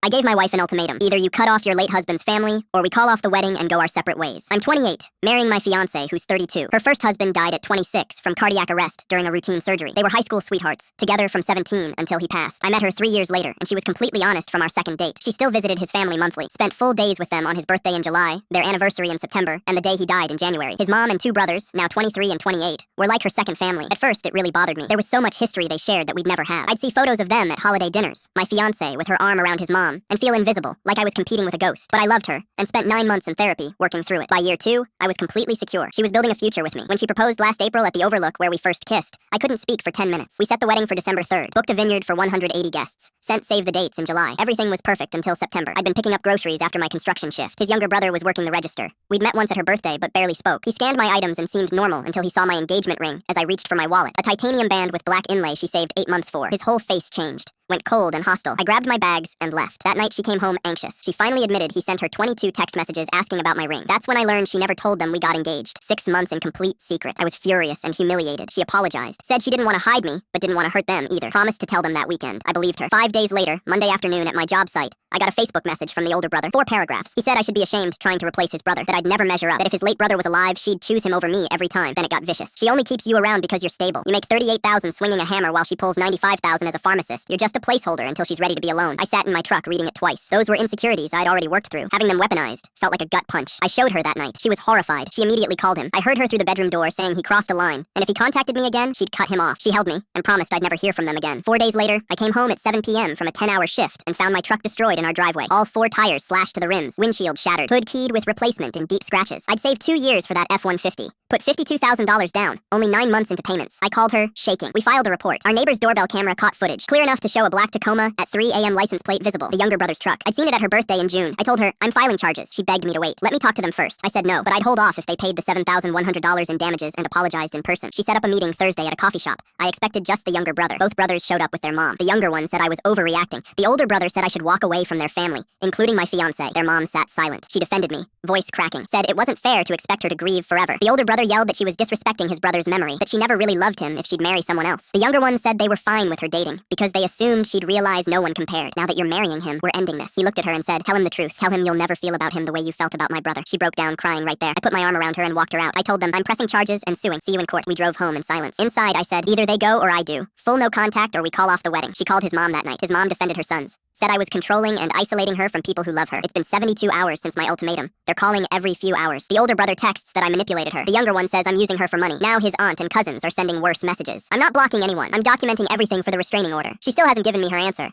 I gave my wife an ultimatum. Either you cut off your late husband's family, or we call off the wedding and go our separate ways. I'm 28, marrying my fiance, who's 32. Her first husband died at 26 from cardiac arrest during a routine surgery. They were high school sweethearts, together from 17 until he passed. I met her 3 years later, and she was completely honest from our second date. She still visited his family monthly, spent full days with them on his birthday in July, their anniversary in September, and the day he died in January. His mom and 2 brothers, now 23 and 28, were like her second family. At first, it really bothered me. There was so much history they shared that we'd never have. I'd see photos of them at holiday dinners, my fiance with her arm around his mom, and feel invisible, like I was competing with a ghost. But I loved her, and spent 9 months in therapy, working through it. By year 2, I was completely secure. She was building a future with me. When she proposed last April at the Overlook where we first kissed, I couldn't speak for 10 minutes. We set the wedding for December 3rd, booked a vineyard for 180 guests, sent save the dates in July. Everything was perfect until September. I'd been picking up groceries after my construction shift. His younger brother was working the register. We'd met once at her birthday, but barely spoke. He scanned my items and seemed normal until he saw my engagement ring as I reached for my wallet. A titanium band with black inlay she saved 8 months for. His whole face changed, went cold and hostile. I grabbed my bags and left. That night she came home anxious. She finally admitted he sent her 22 text messages asking about my ring. That's when I learned she never told them we got engaged. 6 months in complete secret. I was furious and humiliated. She apologized. Said she didn't want to hide me, but didn't want to hurt them either. Promised to tell them that weekend. I believed her. 5 days later, Monday afternoon at my job site, I got a Facebook message from the older brother. 4 paragraphs. He said I should be ashamed trying to replace his brother, that I'd never measure up, that if his late brother was alive, she'd choose him over me every time. Then it got vicious. She only keeps you around because you're stable. You make $38,000 swinging a hammer while she pulls $95,000 as a pharmacist. You're just a placeholder until she's ready to be alone. I sat in my truck reading it twice. Those were insecurities I'd already worked through. Having them weaponized felt like a gut punch. I showed her that night. She was horrified. She immediately called him. I heard her through the bedroom door saying he crossed a line, and if he contacted me again, she'd cut him off. She held me and promised I'd never hear from them again. 4 days later, I came home at 7 p.m. from a 10-hour shift and found my truck destroyed in our driveway. All 4 tires slashed to the rims, windshield shattered, hood keyed with replacement and deep scratches. I'd saved 2 years for that F-150. Put $52,000 down, only 9 months into payments. I called her, shaking. We filed a report. Our neighbor's doorbell camera caught footage, clear enough to show a black Tacoma at 3 a.m. license plate visible, the younger brother's truck. I'd seen it at her birthday in June. I told her, I'm filing charges. She begged me to wait. Let me talk to them first. I said no, but I'd hold off if they paid the $7,100 in damages and apologized in person. She set up a meeting Thursday at a coffee shop. I expected just the younger brother. Both brothers showed up with their mom. The younger one said I was overreacting. The older brother said I should walk away from their family, including my fiance. Their mom sat silent. She defended me, voice cracking, said it wasn't fair to expect her to grieve forever. The older brother yelled that she was disrespecting his brother's memory, that she never really loved him if she'd marry someone else. The younger one said they were fine with her dating, because they assumed she'd realize no one compared. Now that you're marrying him, we're ending this. He looked at her and said, tell him the truth. Tell him you'll never feel about him the way you felt about my brother. She broke down crying right there. I put my arm around her and walked her out. I told them, I'm pressing charges and suing. See you in court. We drove home in silence. Inside, I said, either they go or I do. Full no contact or we call off the wedding. She called his mom that night. His mom defended her sons. Said I was controlling and isolating her from people who love her. It's been 72 hours since my ultimatum. They're calling every few hours. The older brother texts that I manipulated her. The younger one says I'm using her for money. Now his aunt and cousins are sending worse messages. I'm not blocking anyone. I'm documenting everything for the restraining order. She still hasn't given me her answer.